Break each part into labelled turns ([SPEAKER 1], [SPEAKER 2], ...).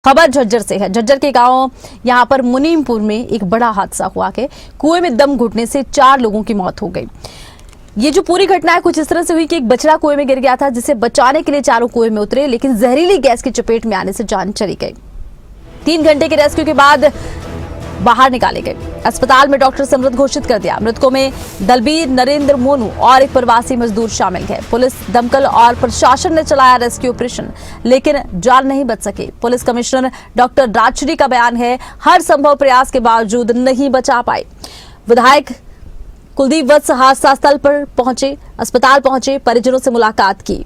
[SPEAKER 1] खबर झज्जर से है। झज्जर के गांव यहां पर मुनीमपुर में एक बड़ा हादसा हुआ है। कुएं में दम घुटने से 4 लोगों की मौत हो गई। ये जो पूरी घटना है कुछ इस तरह से हुई कि एक बछड़ा कुएं में गिर गया था, जिसे बचाने के लिए चारों कुएं में उतरे, लेकिन जहरीली गैस की चपेट में आने से जान चली गई। 3 घंटे के रेस्क्यू के बाद बाहर निकाले गए। अस्पताल में डॉक्टर से मृत घोषित कर दिया। मृतकों में दलबीर, नरेंद्र, मोनू और एक प्रवासी मजदूर शामिल है। पुलिस, दमकल और प्रशासन ने चलाया रेस्क्यू ऑपरेशन, लेकिन जान नहीं बच सके। पुलिस कमिश्नर डॉक्टर राजश्री का बयान है, हर संभव प्रयास के बावजूद नहीं बचा पाए। विधायक कुलदीप वत्स हादसा स्थल पर पहुंचे, अस्पताल पहुंचे, परिजनों से मुलाकात की।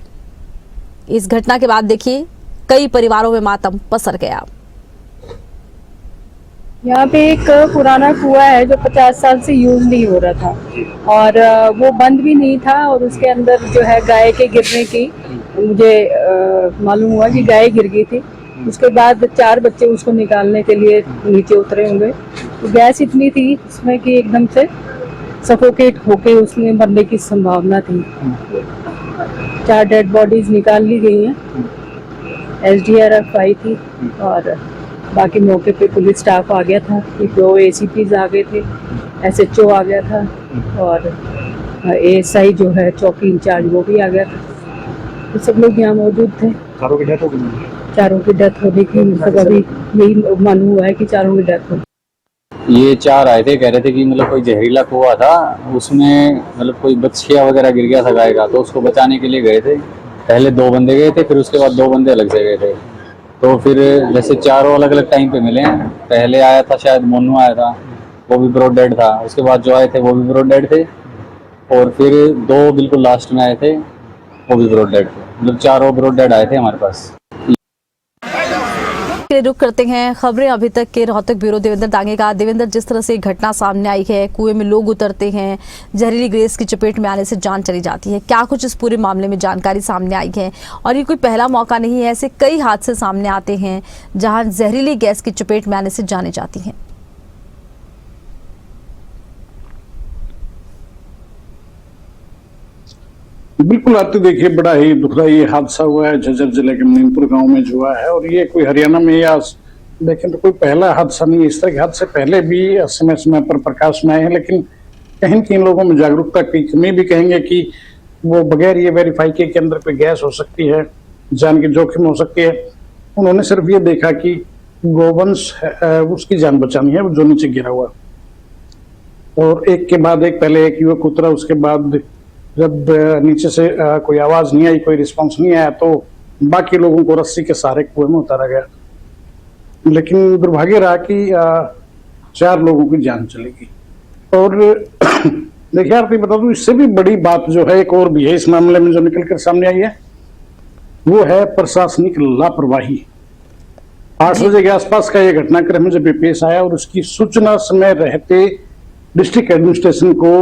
[SPEAKER 1] इस घटना के बाद देखिए कई परिवारों में मातम पसर गया।
[SPEAKER 2] यहाँ पे एक पुराना कुआं है जो 50 साल से यूज नहीं हो रहा था और वो बंद भी नहीं था और उसके अंदर जो है गाय के गिरने की मुझे मालूम हुआ कि गाय गिर गई थी। उसके बाद 4 बच्चे उसको निकालने के लिए नीचे उतरे होंगे। तो गैस इतनी थी उसमें कि एकदम से सफोकेट होके उसमें मरने की संभावना थी। 4 डेड बॉडीज निकाल ली गई हैं। SDRF आई थी और बाकी मौके पे पुलिस स्टाफ आ गया था। 2 ACPs आ गए थे, SHO आ गया था और ASI जो है चौकी इंचार्ज वो भी आ गया था। तो सब लोग यहाँ मौजूद थे।
[SPEAKER 3] चारों की डेथ हो गई?
[SPEAKER 2] चारों की डेथ होने की मतलब अभी यही मालूम हुआ है कि चारों की डेथ हो।
[SPEAKER 4] ये 4 आए थे, कह रहे थे कि मतलब कोई जहरीला कुआं था, उसमें मतलब कोई बछिया वगैरह गिर गया था गाय का, तो उसको बचाने के लिए गए थे। पहले 2 बंदे गए थे, फिर उसके बाद 2 बंदे अलग से गए थे। तो फिर जैसे चारों अलग अलग टाइम पे मिले हैं। पहले आया था शायद मोनू आया था, वो भी ब्रॉड डेड था। उसके बाद जो आए थे वो भी ब्रॉड डेड थे और फिर 2 बिल्कुल लास्ट में आए थे, वो भी ब्रॉड डेड थे। मतलब 4 ब्रॉड डेड आए थे हमारे पास।
[SPEAKER 1] रुक करते हैं खबरें अभी तक के रोहतक ब्यूरो देवेंद्र दांगे का। देवेंद्र, जिस तरह से घटना सामने आई है, कुएं में लोग उतरते हैं, जहरीली गैस की चपेट में आने से जान चली जाती है, क्या कुछ इस पूरे मामले में जानकारी सामने आई है? और ये कोई पहला मौका नहीं है, ऐसे कई हादसे सामने आते हैं जहां जहरीली गैस की चपेट में आने से जाने जाती है।
[SPEAKER 3] बिल्कुल आते देखिए, बड़ा ही दुखदाई हादसा हुआ है झज्जर जिले के मुनीमपुर गांव में जो हुआ है। और ये कोई हरियाणा में या देखें तो कोई पहला हादसा नहीं है। इस तरह के हादसे पहले भी समय समय पर प्रकाश में आए हैं, लेकिन कहीं किन लोगों में जागरूकता की कमी भी कहेंगे कि वो बगैर ये वेरीफाई के अंदर पे गैस हो सकती है, जान की जोखिम हो सकती है। उन्होंने सिर्फ ये देखा कि गोवंश उसकी जान बचानी है, वो जो नीचे गिरा हुआ। और एक के बाद एक, पहले एक युवक उतरा, उसके बाद जब नीचे से कोई आवाज नहीं आई, कोई रिस्पांस नहीं आया, तो बाकी लोगों को रस्सी के सहारे कुएं में उतारा गया। लेकिन दुर्भाग्य रहा कि 4 लोगों की जान चली गई। और देखिए यार, बता दूं, इससे भी बड़ी बात जो है एक और भी है इस मामले में जो निकल कर सामने आई है, वो है प्रशासनिक लापरवाही। 8 बजे के आसपास का यह घटनाक्रम जब पेश आया और उसकी सूचना समय रहते डिस्ट्रिक्ट एडमिनिस्ट्रेशन को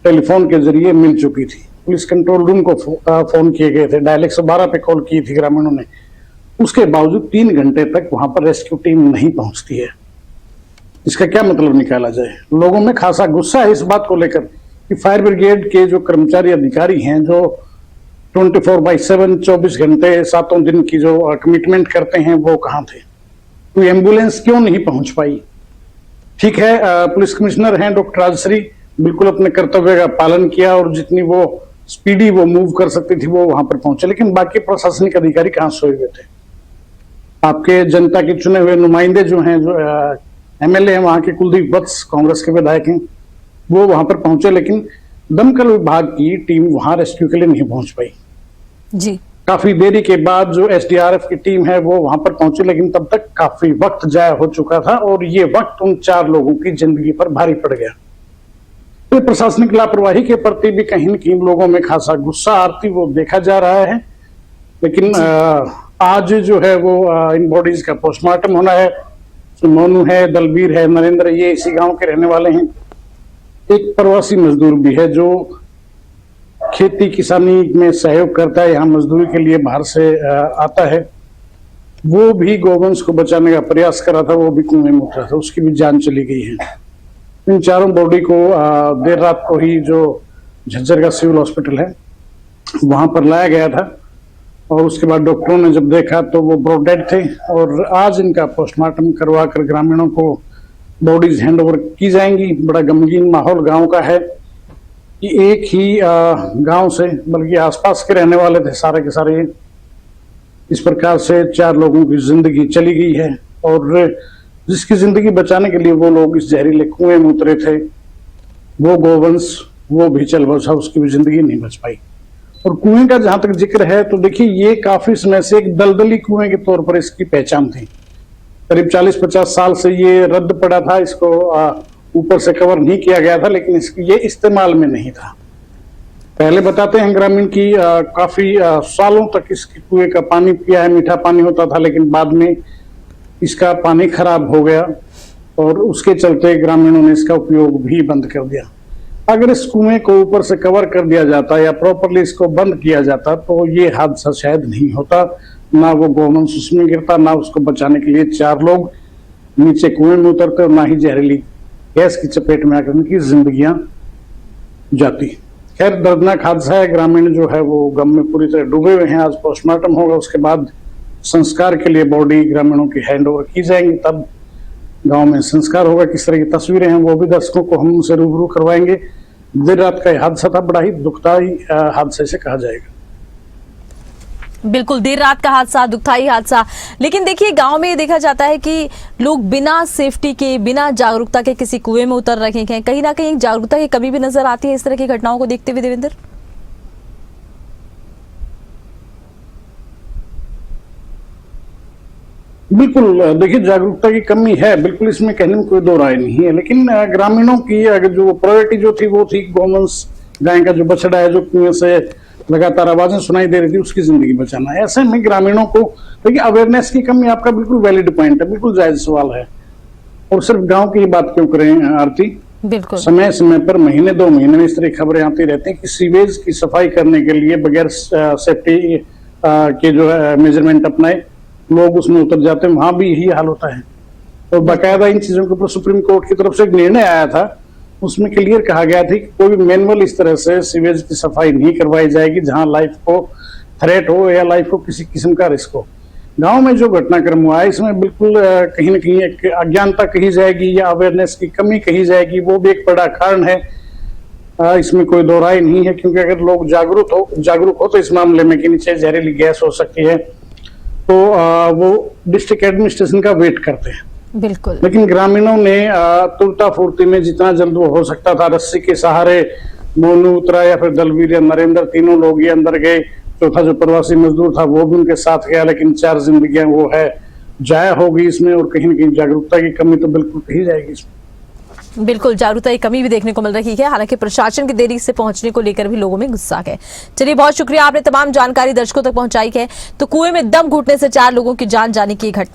[SPEAKER 3] टेलीफोन के जरिए मिल चुकी थी। पुलिस कंट्रोल रूम को फोन किए गए थे, डायल 112 पे कॉल की थी ग्रामीणों ने। उसके बावजूद 3 घंटे तक वहां पर रेस्क्यू टीम नहीं पहुंचती है। इसका क्या मतलब निकाला जाए? लोगों में खासा गुस्सा है इस बात को लेकर कि फायर ब्रिगेड के जो कर्मचारी अधिकारी हैं, जो 24/7 24 घंटे 7 दिन की जो कमिटमेंट करते हैं, वो कहाँ थे? कोई एम्बुलेंस क्यों नहीं पहुंच पाई? ठीक है, पुलिस कमिश्नर हैं डॉक्टर राजश्री, बिल्कुल अपने कर्तव्य का पालन किया और जितनी वो स्पीडी वो मूव कर सकती थी वो वहां पर पहुंचे, लेकिन बाकी प्रशासनिक अधिकारी कहाँ सोए हुए थे? आपके जनता के चुने हुए नुमाइंदे जो हैं, जो MLA हैं वहां के, कुलदीप वत्स कांग्रेस के विधायक हैं, वो वहां पर पहुंचे, लेकिन दमकल विभाग की टीम वहां रेस्क्यू के लिए नहीं पहुंच पाई
[SPEAKER 1] जी। काफी
[SPEAKER 3] देरी के बाद जो SDRF की टीम है वो वहां पर पहुंची, लेकिन तब तक काफी वक्त जाया हो चुका था और ये वक्त उन 4 लोगों की जिंदगी पर भारी पड़ गया। तो प्रशासनिक लापरवाही के प्रति भी कहीं न कहीं लोगों में खासा गुस्सा आरती वो देखा जा रहा है। लेकिन आज जो है वो इन बॉडीज का पोस्टमार्टम होना है। मोनू है, दलबीर है, नरेंद्र, ये इसी गांव के रहने वाले हैं। एक प्रवासी मजदूर भी है जो खेती किसानी में सहयोग करता है, यहाँ मजदूरी के लिए बाहर से आता है। वो भी गोवंश को बचाने का प्रयास कर रहा था, वो भी कुएं में उतरा था, उसकी भी जान चली गई है। इन 4 बॉडी को देर रात को ही जो झज्जर का सिविल हॉस्पिटल है वहां पर लाया गया था और उसके बाद डॉक्टरों ने जब देखा तो वो ब्रॉड डेड थे और आज इनका पोस्टमार्टम करवा कर ग्रामीणों को बॉडीज हैंड ओवर की जाएंगी। बड़ा गमगीन माहौल गांव का है कि एक ही गांव से बल्कि आसपास के रहने वाले थे सारे के सारे। इस प्रकार से 4 लोगों की जिंदगी चली गई है और जिसकी जिंदगी बचाने के लिए वो लोग इस जहरीले कुएं में उतरे थे, वो गोवंश, वो भी चल बसा, उसकी भी जिंदगी नहीं बच पाई। और कुएं का जहां तक जिक्र है तो देखिए ये काफी समय से एक दलदली कुएं के तौर पर इसकी पहचान थी। करीब 40-50 साल से ये रद्द पड़ा था, इसको ऊपर से कवर नहीं किया गया था, लेकिन ये इस्तेमाल में नहीं था। पहले बताते हैं ग्रामीण की काफी सालों तक इस कुएं का पानी पिया है, मीठा पानी होता था, लेकिन बाद में इसका पानी खराब हो गया और उसके चलते ग्रामीणों ने इसका उपयोग भी बंद कर दिया। अगर इस कुएं को ऊपर से कवर कर दिया जाता या प्रॉपरली इसको बंद किया जाता तो ये हादसा शायद नहीं होता, ना वो गोवंश उसमें गिरता, ना उसको बचाने के लिए 4 लोग नीचे कुएं में उतरते और ना ही जहरीली गैस की चपेट में आकर उनकी जिंदगियां जाती। खैर दर्दनाक हादसा है, ग्रामीण जो है वो गम में पूरी तरह डूबे हुए हैं। आज पोस्टमार्टम होगा, उसके बाद संस्कार के लिए बॉडी ग्रामीणों की हैंड ओवर की जाएंगी, तब गांव में संस्कार होगा। किस तरह की तस्वीरें हैं वो भी दर्शकों को हम उनसे रूबरू करवाएंगे। देर रात का हादसा था, बड़ा ही दुखदाई हादसे से कहा जाएगा।
[SPEAKER 1] बिल्कुल, देर रात का हादसा, दुखदाई हादसा। लेकिन देखिए गांव में देखा जाता है कि लोग बिना सेफ्टी के, बिना जागरूकता के किसी कुएं में उतर रहे हैं। कहीं ना कहीं जागरूकता की कमी भी नजर आती है इस तरह की घटनाओं को देखते हुए, देवेंद्र।
[SPEAKER 3] बिल्कुल, देखिए जागरूकता की कमी है, बिल्कुल, इसमें कहने में कोई दो राय नहीं है। लेकिन ग्रामीणों की अगर जो प्रायोरिटी जो थी वो थी गोवंश, गाय का जो बछड़ा है जो कुएं से लगातार आवाजें सुनाई दे रही थी, उसकी जिंदगी बचाना। ऐसे में ग्रामीणों को देखिए अवेयरनेस की कमी, आपका बिल्कुल वैलिड पॉइंट है, बिल्कुल जायज सवाल है। और सिर्फ गाँव की बात क्यों करें आरती,
[SPEAKER 1] बिल्कुल
[SPEAKER 3] समय समय पर महीने 2 महीने में इस तरह खबरें आती रहती हैं कि सीवेज की सफाई करने के लिए बगैर सेफ्टी के जो है मेजरमेंट अपनाए लोग उसमें उतर जाते हैं, वहां भी यही हाल होता है। और बाकायदा इन चीजों के ऊपर सुप्रीम कोर्ट की तरफ से एक निर्णय आया था, उसमें क्लियर कहा गया था कि कोई भी मैनुअल इस तरह से सीवेज की सफाई नहीं करवाई जाएगी जहां लाइफ को थ्रेट हो या लाइफ को किसी किस्म का रिस्क हो। गांव में जो घटनाक्रम हुआ है इसमें बिल्कुल कहीं ना कहीं एक अज्ञानता कही जाएगी या अवेयरनेस की कमी कही जाएगी, वो भी एक बड़ा कारण है। इसमें कोई दो राय नहीं है, क्योंकि अगर लोग जागरूक हो तो इस मामले में कि नीचे जहरीली गैस हो सकती है तो वो डिस्ट्रिक्ट एडमिनिस्ट्रेशन का वेट करते हैं।
[SPEAKER 1] बिल्कुल,
[SPEAKER 3] लेकिन ग्रामीणों ने तुरता फुर्ती में जितना जल्द वो हो सकता था रस्सी के सहारे मोनू उतरा या फिर दलवीर या नरेंद्र, तीनों लोग ये अंदर गए। चौथा जो प्रवासी मजदूर था वो भी उनके साथ गया, लेकिन 4 जिंदगियां वो है जाया होगी इसमें। और कहीं न कहीं जागरूकता की कमी तो बिल्कुल कही जाएगी इसमें।
[SPEAKER 1] बिल्कुल जागरूकता की कमी भी देखने को मिल रही है। हालांकि प्रशासन की देरी से पहुंचने को लेकर भी लोगों में गुस्सा है। चलिए, बहुत शुक्रिया, आपने तमाम जानकारी दर्शकों तक पहुंचाई है। तो कुएं में दम घुटने से 4 लोगों की जान जाने की घटना